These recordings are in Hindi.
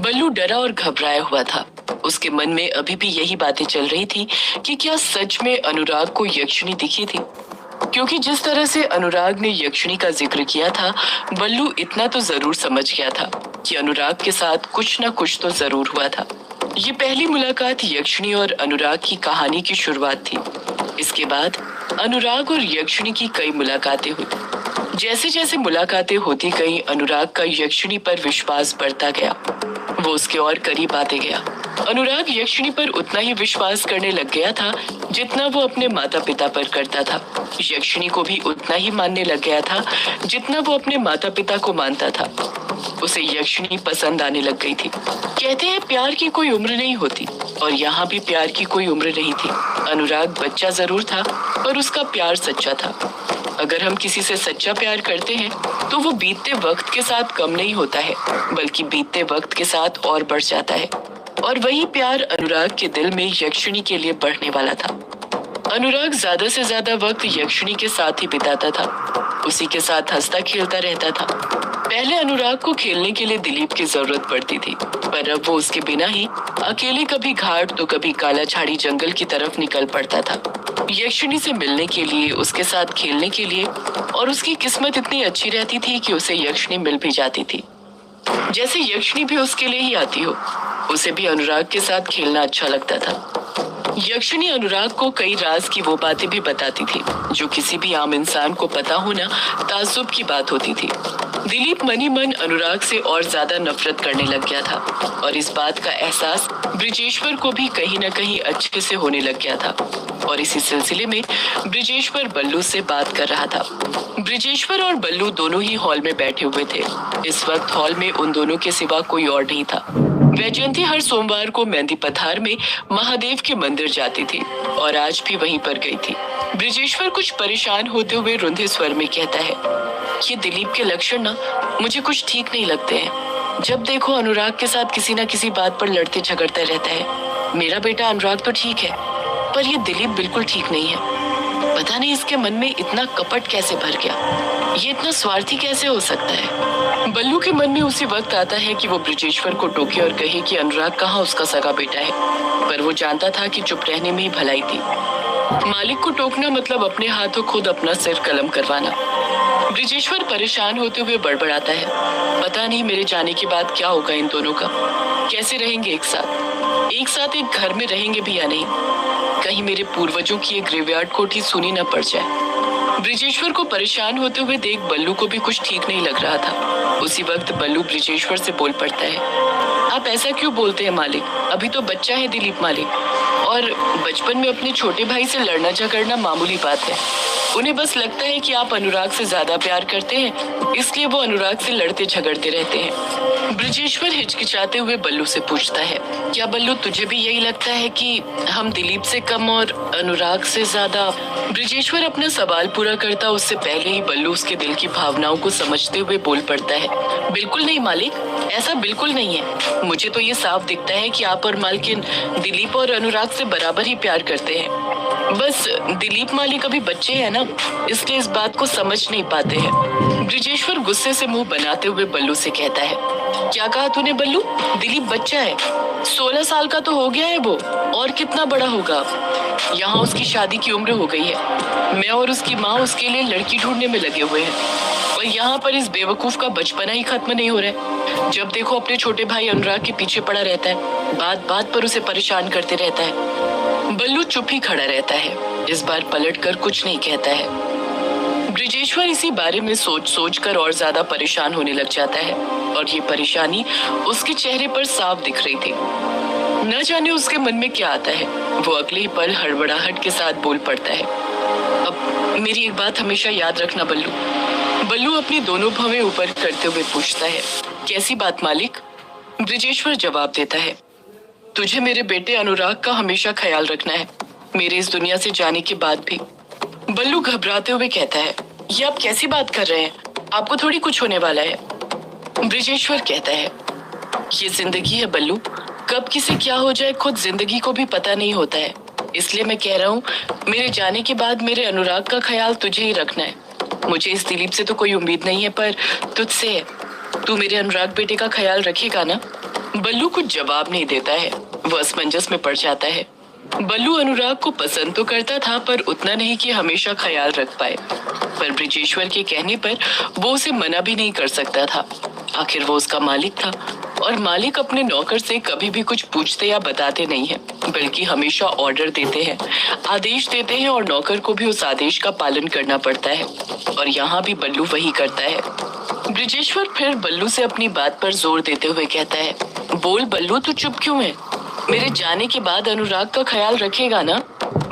बल्लू डरा और घबराया हुआ था। उसके मन में अभी भी यही बातें चल रही थी कि क्या सच में अनुराग को यक्षिणी दिखी थी, क्योंकि जिस तरह से अनुराग ने यक्षिणी का जिक्र किया था, बल्लू इतना तो जरूर समझ गया था कि अनुराग के साथ कुछ न कुछ तो जरूर हुआ था। ये पहली मुलाकात यक्षिणी और अनुराग की कहानी की शुरुआत थी। इसके बाद अनुराग और यक्षिणी की कई मुलाकातें हुई। जैसे जैसे मुलाकातें होती गईं, अनुराग का यक्षिणी पर विश्वास बढ़ता गया। वो उसके और करीब आते गया। अनुराग यक्षिणी पर उतना ही विश्वास करने लग गया था जितना वो अपने माता पिता पर करता था। यक्षिणी को भी उतना ही मानने लग गया था जितना वो अपने माता पिता को मानता था। उसे यक्षिणी पसंद आने लग गई थी। कहते हैं प्यार की कोई उम्र नहीं होती, और यहाँ भी प्यार की कोई उम्र नहीं थी। अनुराग बच्चा जरूर था, पर उसका प्यार सच्चा था। अगर हम किसी से सच्चा प्यार करते हैं तो वो बीतते वक्त के साथ कम नहीं होता है, बल्कि बीतते वक्त के साथ और बढ़ जाता है। और वही प्यार अनुराग के दिल में यक्षिणी के लिए बढ़ने वाला था। अनुराग ज्यादा से ज्यादा वक्त यक्षिणी के साथ ही बिताता था। उसी के साथ हंसता खेलता रहता था। पहले अनुराग को खेलने के लिए दिलीप की जरूरत पड़ती थी, पर अब वो उसके बिना ही अकेले कभी घाट तो कभी काला झाड़ी जंगल की तरफ निकल पड़ता था, यक्षिणी से मिलने के लिए, उसके साथ खेलने के लिए। और उसकी किस्मत इतनी अच्छी रहती थी कि उसे यक्षिणी मिल भी जाती थी, जैसे यक्षिणी भी उसके लिए ही आती हो। उसे भी अनुराग के साथ खेलना अच्छा लगता था। यक्षिणी अनुराग को कई राज की वो बातें भी बताती थी जो किसी भी आम इंसान को पता होना ताज्जुब की बात होती थी। दिलीप मनी मन अनुराग से और ज्यादा नफरत करने लग गया था, और इस बात का एहसास ब्रिजेश्वर को भी कहीं न कहीं अच्छे से होने लग गया था। और इसी सिलसिले में ब्रिजेश्वर बल्लू से बात कर रहा था। ब्रिजेश्वर और बल्लू दोनों ही हॉल में बैठे हुए थे। इस वक्त हॉल में उन दोनों के सिवा कोई और नहीं था। वैजयंती हर सोमवार को मेहंदी पथार में महादेव के मंदिर जाती थी, और आज भी वहीं पर गई थी। ब्रिजेश्वर कुछ परेशान होते हुए रुंधे स्वर में कहता है, ये दिलीप के लक्षण ना मुझे कुछ ठीक नहीं लगते हैं। जब देखो अनुराग के साथ किसी न किसी बात पर लड़ते झगड़ता रहता है। मेरा बेटा अनुराग तो ठीक है, पर ये दिलीप बिल्कुल ठीक नहीं है। पता नहीं इसके मन में इतना कपट कैसे भर गया, ये इतना स्वार्थी कैसे हो सकता है। बल्लू के मन में उसी वक्त आता है कि वो ब्रिजेश्वर को टोके और कहे कि अनुराग कहाँ उसका सगा बेटा है, पर वो जानता था कि चुप रहने में ही भलाई थी। मालिक को टोकना मतलब अपने हाथों खुद अपना सिर कलम करवाना। ब्रिजेश्वर परेशान होते हुए बड़बड़ाता है, पता नहीं मेरे जाने के बाद क्या होगा इन दोनों का, कैसे रहेंगे एक साथ एक घर में रहेंगे भी या नहीं। कहीं मेरे पूर्वजों की एक ग्रेवयार्ड कोठी सुनी न पड़ जाए। ब्रिजेश्वर को परेशान होते हुए देख बल्लू को भी कुछ ठीक नहीं लग रहा था। उसी वक्त बल्लू ब्रिजेश्वर से बोल पड़ता है, आप ऐसा क्यों बोलते हैं मालिक, अभी तो बच्चा है दिलीप मालिक, और बचपन में अपने छोटे भाई से लड़ना झगड़ना मामूली बात है। उन्हें बस लगता है कि आप अनुराग से ज्यादा प्यार करते हैं, इसलिए वो अनुराग से लड़ते झगड़ते रहते हैं। ब्रिजेश्वर हिचकिचाते हुए बल्लू से पूछता है, क्या बल्लू तुझे भी यही लगता है कि हम दिलीप से कम और अनुराग से ज्यादा? ब्रिजेश्वर अपना सवाल पूरा करता उससे पहले ही बल्लू उसके दिल की भावनाओं को समझते हुए बोल पड़ता है, बिल्कुल नहीं मालिक, ऐसा बिल्कुल नहीं है। मुझे तो ये साफ दिखता है कि आप और मालकिन दिलीप और अनुराग से बराबर ही प्यार करते हैं। बस दिलीप मालिक अभी बच्चे हैं ना, इसलिए इस बात को समझ नहीं पाते हैं। ब्रिजेश्वर गुस्से से मुंह बनाते हुए बल्लू से कहता है, क्या कहा तूने बल्लू? दिलीप बच्चा है, 16 साल का तो हो गया है वो, और कितना बड़ा होगा। यहाँ उसकी शादी की उम्र हो गई है। मैं और उसकी माँ उसके लिए लड़की ढूंढने में लगे हुए हैं, और यहाँ पर इस बेवकूफ का बचपना ही खत्म नहीं हो रहा है। जब देखो अपने छोटे भाई अनुराग के पीछे पड़ा रहता है, बात बात पर उसे परेशान करते रहता है। बल्लू चुप ही खड़ा रहता है, इस बार पलटकर कुछ नहीं कहता है। ब्रिजेश्वर इसी बारे में सोच कर और ज्यादा परेशान होने लग जाता है, और ये परेशानी उसके चेहरे पर साफ दिख रही थी। न जाने उसके मन में क्या आता है, वो अगले ही पल हड़बड़ाहट के साथ बोल पड़ता है, अब मेरी एक बात हमेशा याद रखना बल्लू। बल्लू अपनी दोनों भवें ऊपर करते हुए पूछता है, कैसी बात मालिक? ब्रिजेश्वर जवाब देता है, तुझे मेरे बेटे अनुराग का हमेशा ख्याल रखना है, मेरे इस दुनिया से जाने के बाद भी। बल्लू घबराते हुए कहता है, ये आप कैसी बात कर रहे हैं, आपको थोड़ी कुछ होने वाला है। ब्रिजेश्वर कहता है, ये जिंदगी है बल्लू, कब किसे क्या हो जाए खुद जिंदगी को भी पता नहीं होता है, इसलिए मैं कह रहा हूँ मेरे जाने के बाद मेरे अनुराग का ख्याल तुझे ही रखना है। मुझे इस दिलीप से तो कोई उम्मीद नहीं है, पर तुझसे है। तू मेरे अनुराग बेटे का ख्याल रखेगा ना? बल्लू कुछ जवाब नहीं देता है। वो असमंजस में पड़ जाता है। बल्लू अनुराग को पसंद तो करता था, पर उतना नहीं कि हमेशा ख्याल रख पाए। पर ब्रिजेश्वर के कहने पर वो उसे मना भी नहीं कर सकता था। आखिर वो उसका मालिक था, और मालिक अपने नौकर से कभी भी कुछ पूछते या बताते नहीं है, बल्कि हमेशा ऑर्डर देते हैं, आदेश देते हैं, और नौकर को भी उस आदेश का पालन करना पड़ता है। और यहाँ भी बल्लू वही करता है। ब्रिजेश्वर फिर बल्लू से अपनी बात पर जोर देते हुए कहता है, बोल बल्लू, तू चुप क्यों है? मेरे जाने के बाद अनुराग का ख्याल रखेगा ना?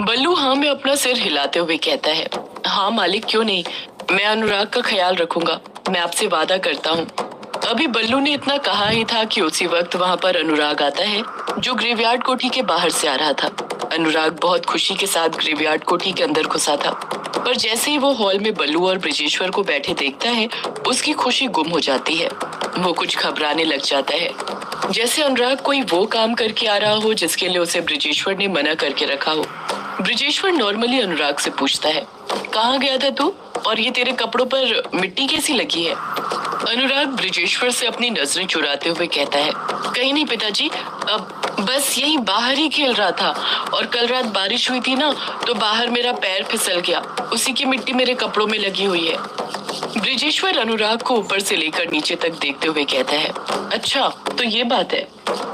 बल्लू हाँ में अपना सिर हिलाते हुए कहता है, हाँ मालिक, क्यों नहीं, मैं अनुराग का ख्याल रखूंगा, मैं आपसे वादा करता हूँ। अभी बल्लू ने इतना कहा ही था कि उसी वक्त वहाँ पर अनुराग आता है, जो ग्रेवयार्ड कोठी के बाहर से आ रहा था। अनुराग बहुत खुशी के साथ ग्रेवयार्ड कोठी के अंदर घुसा था, पर जैसे ही वो हॉल में बल्लू और ब्रिजेश्वर को बैठे देखता है, उसकी खुशी गुम हो जाती है। वो कुछ घबराने लग जाता है, जैसे अनुराग कोई वो काम करके आ रहा हो जिसके लिए उसे ब्रिजेश्वर ने मना करके रखा हो। ब्रिजेश्वर नॉर्मली अनुराग से पूछता है, कहाँ गया था तू, और ये तेरे कपड़ों पर मिट्टी कैसी लगी है? अनुराग ब्रिजेश्वर से अपनी नजरें चुराते हुए कहता है, कहीं नहीं पिताजी, अब बस यहीं बाहर ही खेल रहा था, और कल रात बारिश हुई थी ना, तो बाहर मेरा पैर फिसल गया, उसी की मिट्टी मेरे कपड़ों में लगी हुई है। ब्रिजेश्वर अनुराग को ऊपर से लेकर नीचे तक देखते हुए कहता है, अच्छा तो ये बात है,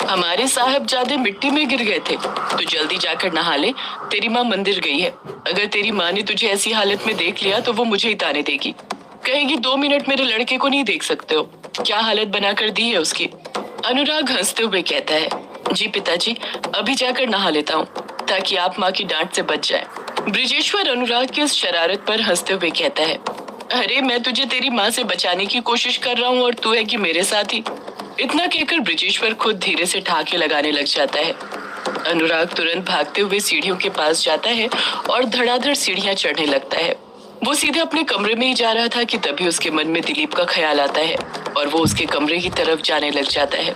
हमारे साहबजादे मिट्टी में गिर गए थे, तो जल्दी जाकर नहा ले, तेरी माँ मंदिर गई है। अगर तेरी माँ ने तुझे ऐसी हालत में देख लिया तो वो मुझे ही ताने देगी, कहेगी 2 मिनट मेरे लड़के को नहीं देख सकते हो, क्या हालत बना कर दी है उसकी। अनुराग हंसते हुए कहता है, जी पिताजी, अभी जाकर नहा लेता हूँ, ताकि आप माँ की डांट से बच जाए। ब्रिजेश्वर अनुराग की इस शरारत पर हंसते हुए कहता है, अरे मैं तुझे तेरी माँ से बचाने की कोशिश कर रहा हूँ और तू है कि मेरे साथ ही। इतना कहकर ब्रिजेश्वर खुद धीरे से ठहाके लगाने लग जाता है। अनुराग तुरंत भागते हुए सीढ़ियों के पास जाता है और धड़ाधड़ सीढ़ियां चढ़ने लगता है। वो सीधे अपने कमरे में ही जा रहा था कि तभी उसके मन में दिलीप का ख्याल आता है, और वो उसके कमरे की तरफ जाने लग जाता है।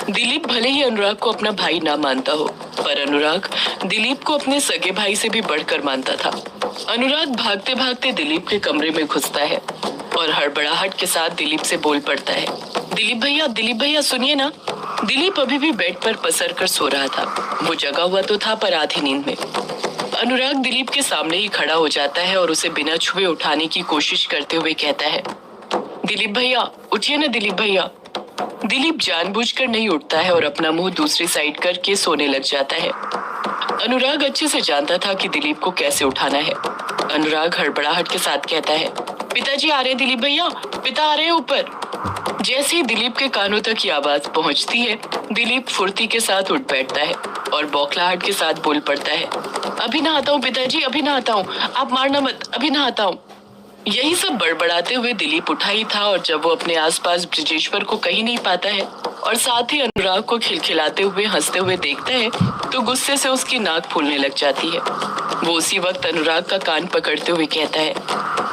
दिलीप भले ही अनुराग को अपना भाई ना मानता हो, पर अनुराग दिलीप को अपने सगे भाई से भी बढ़कर मानता था। अनुराग भागते भागते दिलीप के कमरे में घुसता है और हड़बड़ाहट के साथ दिलीप से बोल पड़ता है, दिलीप भैया सुनिए ना। दिलीप अभी भी बेड पर पसर कर सो रहा था। वो जगा हुआ तो था, पर आधी नींद में। अनुराग दिलीप के सामने ही खड़ा हो जाता है और उसे बिना छुए उठाने की कोशिश करते हुए कहता है, दिलीप भैया उठिए ना दिलीप भैया। दिलीप जानबूझकर नहीं उठता है और अपना मुंह दूसरी साइड करके सोने लग जाता है। अनुराग अच्छे से जानता था कि दिलीप को कैसे उठाना है। अनुराग हड़बड़ाहट के साथ कहता है, पिताजी आ रहे हैं दिलीप भैया, पिता आ रहे हैं ऊपर। जैसे ही दिलीप के कानों तक ये आवाज पहुंचती है, दिलीप फुर्ती के साथ उठ बैठता है और बौखलाहट के साथ बोल पड़ता है, अभी नहाता हूँ पिताजी, अभी नहाता हूँ, आप मारना मत, अभी नहाता हूँ। यही सब बड़बड़ाते हुए दिलीप उठा ही था, और जब वो अपने आसपास ब्रिजेश्वर को कहीं नहीं पाता है और साथ ही अनुराग को खिलखिलाते हुए हंसते हुए देखता है, तो गुस्से से उसकी नाक फूलने लग जाती है। वो उसी वक्त अनुराग का कान पकड़ते हुए कहता है,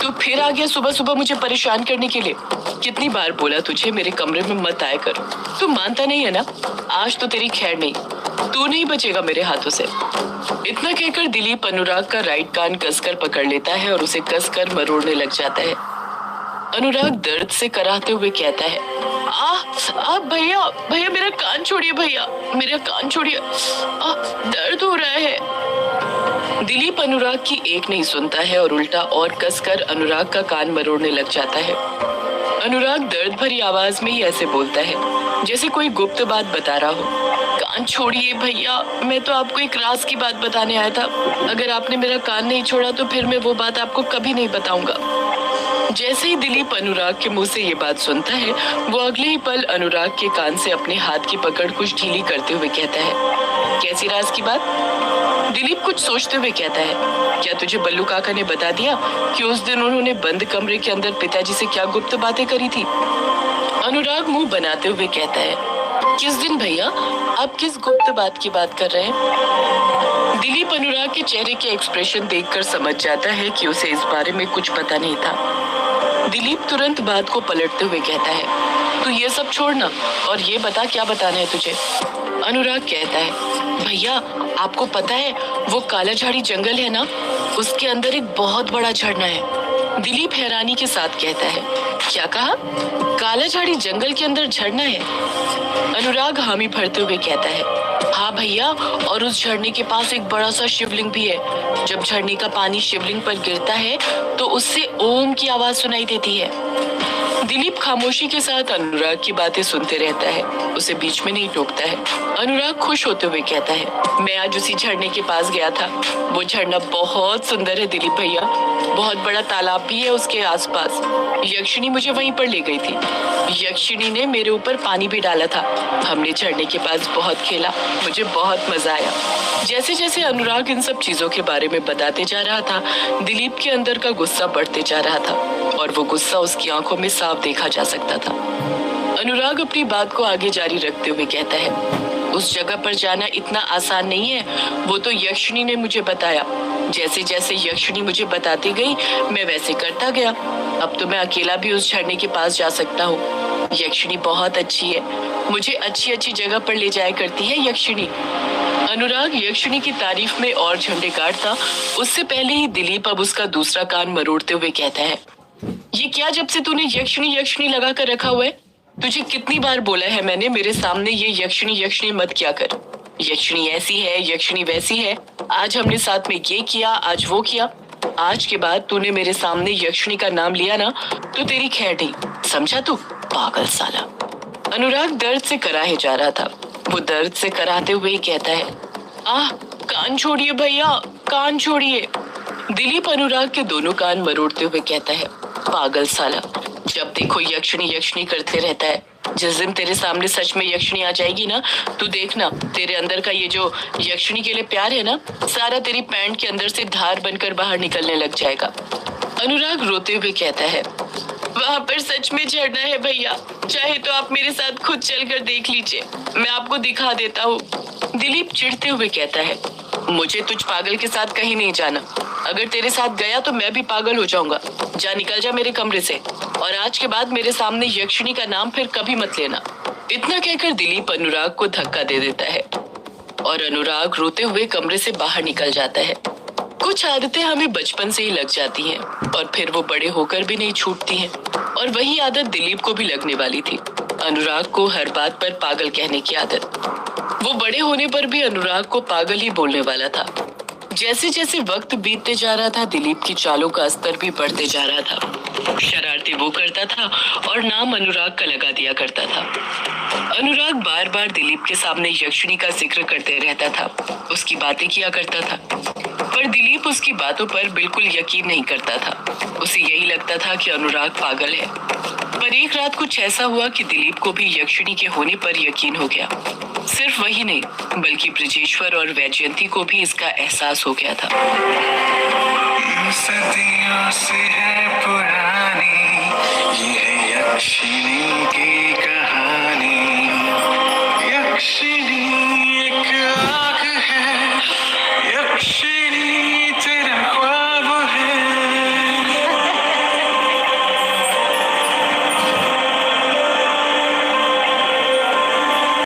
तू फिर आ गया सुबह सुबह मुझे परेशान करने के लिए। कितनी बार बोला तुझे मेरे कमरे में मत आया कर, तू मानता नहीं है ना। आज तो तेरी खैर नहीं, तू नहीं बचेगा मेरे हाथों से। इतना कहकर दिलीप अनुराग का राइट कान कसकर पकड़ लेता है और उसे कसकर मरोड़ने लग जाता है। अनुराग दर्द से कराहते हुए कहता है, आ भैया भैया मेरा कान छोड़िए, भैया मेरा कान छोड़िए, दर्द हो रहा है। दिलीप अनुराग की एक नहीं सुनता है और उल्टा और कसकर अनुराग का कान मरोड़ने लग जाता है। अनुराग दर्द भरी आवाज में ही ऐसे बोलता है जैसे कोई गुप्त बात बता रहा हो, कान छोड़िए भैया, मैं तो आपको एक राज की बात बताने आया था। अगर आपने मेरा कान नहीं छोड़ा तो फिर मैं वो बात आपको कभी नहीं बताऊंगा। जैसे ही दिलीप अनुराग के मुंह से ये बात सुनता है, वो अगले ही पल अनुराग के कान से अपने हाथ की पकड़ कुछ ढीली करते हुए कहता है, कैसी राज की बात? दिलीप कुछ सोचते हुए कहता है, क्या तुझे बल्लू काका ने बता दिया कि उस दिन उन्होंने बंद कमरे के अंदर पिताजी से क्या गुप्त बातें करी थी? अनुराग मुंह बनाते हुए कहता है, किस दिन भैया, आप किस गुप्त बात की बात कर रहे हैं? दिलीप अनुराग के चेहरे के एक्सप्रेशन देखकर समझ जाता है कि उसे इस बारे में कुछ पता नहीं था। दिलीप तुरंत बात को पलटते हुए कहता है, तू ये सब छोड़ना और ये बता क्या बताना है तुझे। अनुराग कहता है, भैया आपको पता है वो काला झाड़ी जंगल है ना, उसके अंदर एक बहुत बड़ा झरना है। दिलीप हैरानी के साथ कहता है, क्या कहा? काला झाड़ी जंगल के अंदर झरना है? अनुराग हामी भरते हुए कहता है, हाँ भैया, और उस झरने के पास एक बड़ा सा शिवलिंग भी है। जब झरने का पानी शिवलिंग पर गिरता है तो उससे ओम की आवाज सुनाई देती है। दिलीप खामोशी के साथ अनुराग की बातें सुनते रहता है, उसे बीच में नहीं टोकता है। अनुराग खुश होते हुए कहता है, मैं आज उसी झरने के पास गया था। वो झरना बहुत सुंदर है दिलीप भैया, बहुत बड़ा तालाब भी है उसके आसपास। यक्षिणी मुझे वहीं पर ले गई थी। यक्षिणी ने मेरे ऊपर पानी भी डाला था। हमने झरने के पास बहुत खेला, मुझे बहुत मजा आया। जैसे जैसे अनुराग इन सब चीजों के बारे में बताते जा रहा था, दिलीप के अंदर का गुस्सा बढ़ते जा रहा था और वो गुस्सा उसकी आंखों में साफ देखा जा सकता था। अनुराग अपनी बात को आगे जारी रखते हुए कहता है, उस जगह पर जाना इतना आसान नहीं है। वो तो यक्षिणी ने मुझे बताया। जैसे जैसे यक्षिणी मुझे बताती गई मैं वैसे करता गया। अब तो मैं अकेला भी उस झरने के पास जा सकता हूँ। यक्षिणी बहुत अच्छी है, मुझे अच्छी अच्छी जगह पर ले जाया करती है यक्षिणी। अनुराग यक्षिणी की तारीफ में और झंडे गाड़ता, उससे पहले ही दिलीप अब उसका दूसरा कान मरोड़ते हुए कहता है, ये क्या जब से तूने यक्षिणी यक्षिणी लगा कर रखा हुआ है? तुझे कितनी बार बोला है मैंने मेरे सामने ये यक्षिणी यक्षिणी मत किया कर। यक्षिणी ऐसी है, यक्षिणी वैसी है। आज हमने साथ में ये किया, आज वो किया। आज के बाद तूने मेरे सामने यक्षिणी का नाम लिया ना तो तेरी खैर नहीं, समझा तू? पागल साला। अनुराग दर्द से कराहे जा रहा था। वो दर्द से कराते हुए ही कहता है, आह, कान छोड़िए भैया, कान छोड़िए। दिलीप अनुराग के दोनों कान मरोड़ते हुए कहता है, पागल साला, जब देखो यक्षिणी यक्षिणी करते रहता है। जिस दिन तेरे सामने सच में यक्षिणी आ जाएगी ना, तू देखना, तेरे अंदर का ये जो यक्षिणी के लिए प्यार है ना, सारा तेरी पैंट के अंदर से धार बनकर बाहर निकलने लग जाएगा। अनुराग रोते हुए कहता है, वहाँ पर सच में झरना है भैया, चाहे तो आप मेरे साथ खुद चलकर देख लीजिए, मैं आपको दिखा देता हूँ। दिलीप चिढ़ते हुए कहता है, मुझे तुझ पागल के साथ कहीं नहीं जाना। अगर तेरे साथ गया तो मैं भी पागल हो जाऊंगा। जा, निकल जा मेरे कमरे से, और आज के बाद मेरे सामने यक्षिणी का नाम फिर कभी मत लेना। इतना कहकर दिलीप अनुराग को धक्का दे देता है और अनुराग रोते हुए कमरे से बाहर निकल जाता है। कुछ आदतें हमें बचपन से ही लग जाती हैं और फिर वो बड़े होकर भी नहीं छूटती हैं, और वही आदत दिलीप को भी लगने वाली थी। अनुराग को हर बात पर पागल कहने की आदत। वो बड़े होने पर भी अनुराग को पागल ही बोलने वाला था। जैसे जैसे वक्त बीतते जा रहा था, दिलीप की चालों का स्तर भी बढ़ते जा रहा था। शरारतें वो करता था और नाम अनुराग का लगा दिया करता था। अनुराग बार बार दिलीप के सामने यक्षिणी का जिक्र करते रहता था, उसकी बातें किया करता था, पर दिलीप उसकी बातों पर बिल्कुल यकीन नहीं करता था। उसे यही लगता था कि अनुराग पागल है। पर एक रात कुछ ऐसा हुआ कि दिलीप को भी यक्षिणी के होने पर यकीन हो गया। सिर्फ वही नहीं, बल्कि ब्रजेश्वर और वैजयंती को भी इसका एहसास हो गया था। सदियों से है पुरानी ये है यक्षिणी की